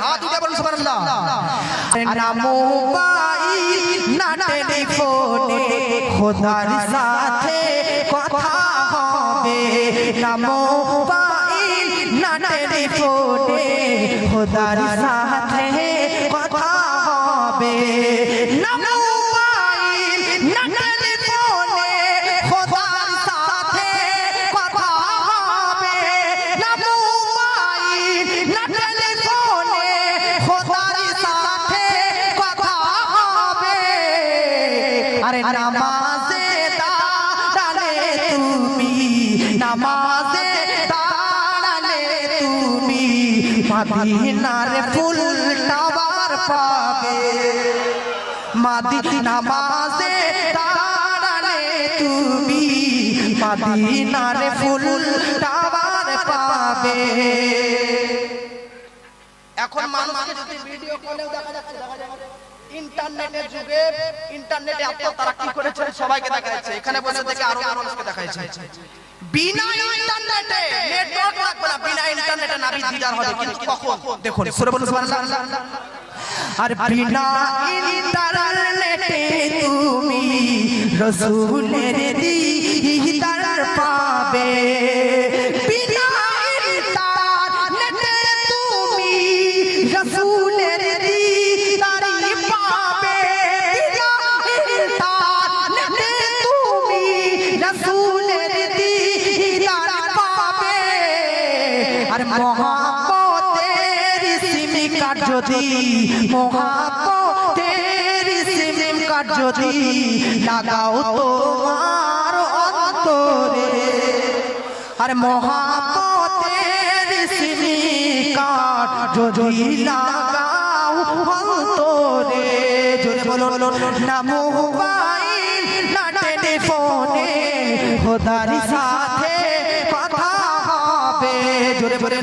हाथ उठे बोलो सुभान अल्लाह। ना मोबाइल ना टेलीफोने खुदार साथे कथा होबे, ना मोबाइल ना टेलीफोने खुदार साथे कथा होबे, ना मोबाइल ना टेलीफोने खुदार साथे कथा होबे, ना मोबाइल ना टेलीफोने खुदार साथे कथा होबे। अरे नामाजे दाঁড়ালে তুমি, নামাজে দাঁড়ালে তুমি মদিনার ফুল টাবার পাবে, নামাজে দাঁড়ালে তুমি মদিনার ফুল টাবার পাবে। এখন মানুষকে যদি ভিডিও কলেও দেখা যাচ্ছে, ইন্টারনেটের যুগে ইন্টারনেটে এত তারা কি করেছে সবাইকে দেখা যাচ্ছে, এখানে বসে থেকে আরো মানুষকে দেখা যাচ্ছে। বিনা ইন্টারনেটে নেটওয়ার্ক লাগবে না, বিনা ইন্টারনেটে নবী দিদার হবে, কিন্তু কখন দেখুন সূরা বলুন সুবহানাল্লাহ। আর বিনা ইন্টারনেটে তুমি রাসূলের দিদার পাবে, বিনা ইন্টারনেটে তুমি রাসূলের দিদার পাবে, বিনা ইন্টারনেটে তুমি রাসূলের দিদার পাবে। আর মহব্বতের সিম কার্ড যদি, মহব্বতের সিম কার্ড যদি লাগাও তোমার অন্তরে, আর মহব্বতের সিম কার্ড যদি লাগাও অন্তরে, জোরে বলো না মোবাইল না টেলিফোনে খোদার সাথে কথা হবে, জোরে বলে